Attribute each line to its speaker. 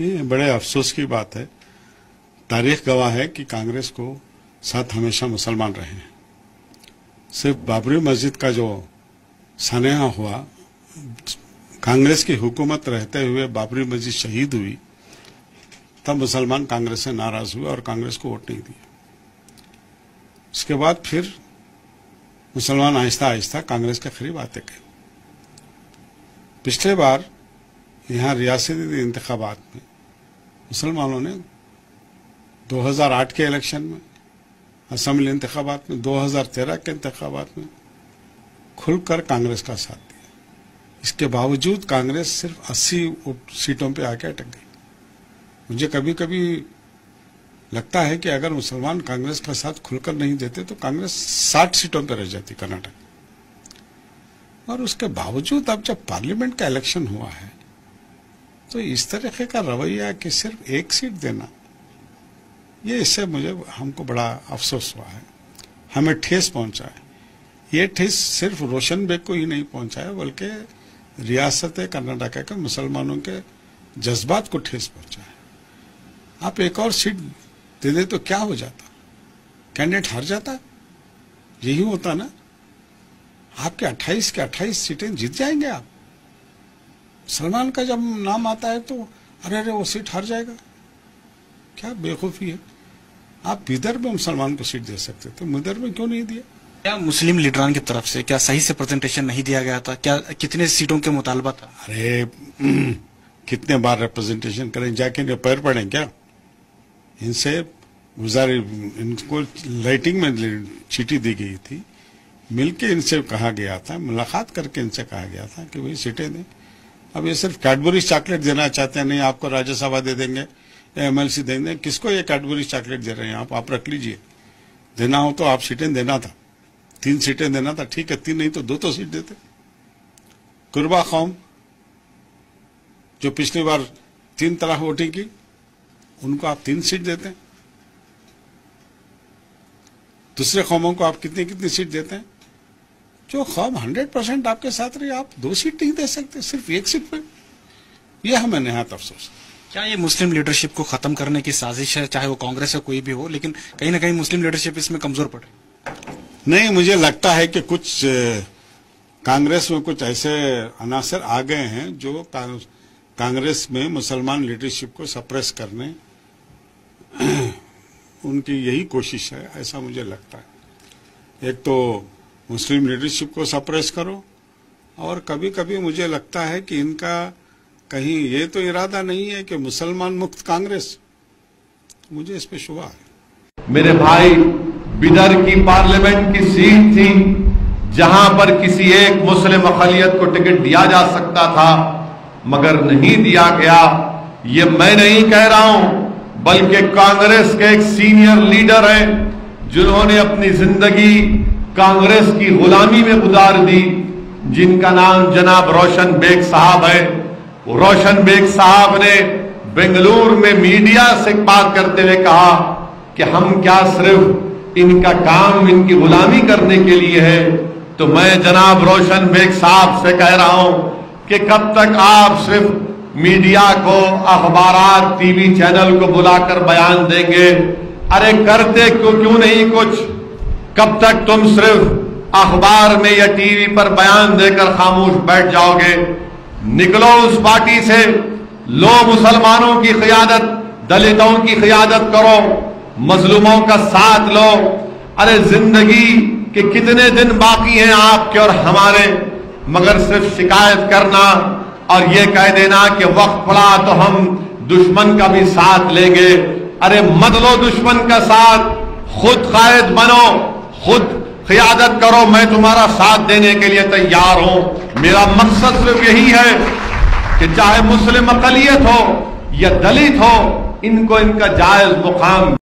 Speaker 1: ये बड़े अफसोस की बात है। तारीख गवाह है कि कांग्रेस को साथ हमेशा मुसलमान रहे हैं। सिर्फ बाबरी मस्जिद का जो सानेहा हुआ, कांग्रेस की हुकूमत रहते हुए बाबरी मस्जिद शहीद हुई, तब मुसलमान कांग्रेस से नाराज हुए और कांग्रेस को वोट नहीं दिया। उसके बाद फिर मुसलमान आहिस्ता आहिस्ता कांग्रेस के करीब आते गए। पिछले बार यहाँ रियासती इंतखाबात में मुसलमानों ने 2008 के इलेक्शन में, असेंबली इंतखाबात में, 2013 के इंतखाबात में खुलकर कांग्रेस का साथ दिया। इसके बावजूद कांग्रेस सिर्फ 80 सीटों पे आके अटक गई। मुझे कभी कभी लगता है कि अगर मुसलमान कांग्रेस का साथ खुलकर नहीं देते तो कांग्रेस 60 सीटों पर रह जाती कर्नाटक। और उसके बावजूद अब जब पार्लियामेंट का इलेक्शन हुआ है तो इस तरीके का रवैया कि सिर्फ एक सीट देना, ये इससे हमको बड़ा अफसोस हुआ है। हमें ठेस पहुंचा है। ये ठेस सिर्फ रोशन बेग को ही नहीं पहुंचा है, बल्कि रियासत कर्नाटक के मुसलमानों के जज्बात को ठेस पहुंचा है। आप एक और सीट दे दे तो क्या हो जाता? कैंडिडेट हार जाता? यही होता ना। आपके 28 के 28 सीटें जीत जाएंगे आप। सलमान का जब नाम आता है तो अरे वो सीट हार जाएगा। क्या बेवकूफी है। आप विदर्भ में मुसलमान को सीट दे सकते थे, विदर्भ में क्यों नहीं दिया?
Speaker 2: क्या मुस्लिम लीडरान की तरफ से क्या सही से प्रेजेंटेशन नहीं दिया गया था? क्या कितने सीटों के मुतालबा था?
Speaker 1: अरे कितने बार रिप्रेजेंटेशन करें, जाके इनके पैर पड़े क्या? इनसे इनको राइटिंग में चिट्ठी दी गई थी, मिलके इनसे कहा गया था, मुलाकात करके इनसे कहा गया था कि वही सीटें दें। अब ये सिर्फ कैडबरी चॉकलेट देना चाहते हैं। नहीं, आपको राज्यसभा दे देंगे, एमएलसी दे देंगे। किसको ये कैडबरी चॉकलेट दे रहे हैं आप रख लीजिए। देना हो तो आप सीटें देना था, 3 सीटें देना था। ठीक है, 3 नहीं तो 2 तो सीट देते। कुर्बा कौम जो पिछली बार 3 तलाक वोटिंग की, उनको आप 3 सीट देते हैं। दूसरे कौमों को आप कितनी कितनी सीट देते हैं। जो कौम 100% आपके साथ रही, आप 2 सीट नहीं दे सकते, सिर्फ 1 सीट पे। यह हमें निहायत अफसोस।
Speaker 2: क्या ये मुस्लिम लीडरशिप को खत्म करने की साजिश है, चाहे वो कांग्रेस या कोई भी हो, लेकिन कहीं ना कहीं मुस्लिम लीडरशिप इसमें कमजोर पड़े?
Speaker 1: नहीं, मुझे लगता है कि कुछ कांग्रेस में कुछ ऐसे अनासर आ गए हैं जो कांग्रेस में मुसलमान लीडरशिप को सप्रेस करने उनकी यही कोशिश है, ऐसा मुझे लगता है। एक तो मुस्लिम लीडरशिप को सप्रेस करो, और कभी कभी मुझे लगता है कि इनका कहीं ये तो इरादा नहीं है कि मुसलमान मुक्त कांग्रेस। मुझे इस पे शुबा है।
Speaker 3: मेरे भाई, बिदर की पार्लियामेंट की सीट थी जहां पर किसी एक मुस्लिम अक़लियत को टिकट दिया जा सकता था, मगर नहीं दिया गया। ये मैं नहीं कह रहा हूं, बल्कि कांग्रेस के एक सीनियर लीडर हैं जिन्होंने अपनी जिंदगी कांग्रेस की गुलामी में गुजार दी, जिनका नाम जनाब रोशन बेग साहब है। रोशन बेग साहब ने बेंगलुरु में मीडिया से बात करते हुए कहा कि हम क्या सिर्फ इनका काम इनकी गुलामी करने के लिए है? तो मैं जनाब रोशन बेग साहब से कह रहा हूं कि कब तक आप सिर्फ मीडिया को, अखबारात, टीवी चैनल को बुलाकर बयान देंगे? अरे करते क्यों नहीं कुछ? कब तक तुम सिर्फ अखबार में या टीवी पर बयान देकर खामोश बैठ जाओगे? निकलो उस पार्टी से, लो मुसलमानों की क़ियादत, दलितों की क़ियादत करो, मजलूमों का साथ लो। अरे जिंदगी के कितने दिन बाकी हैं आपके और हमारे, मगर सिर्फ शिकायत करना और ये कह देना कि वक्त पड़ा तो हम दुश्मन का भी साथ लेंगे। अरे मत लो दुश्मन का साथ, खुद कायद बनो, खुद क़ियादत करो। मैं तुम्हारा साथ देने के लिए तैयार हूं। मेरा मकसद सिर्फ यही है कि चाहे मुस्लिम अक़लियत हो या दलित हो, इनको इनका जायज मुकाम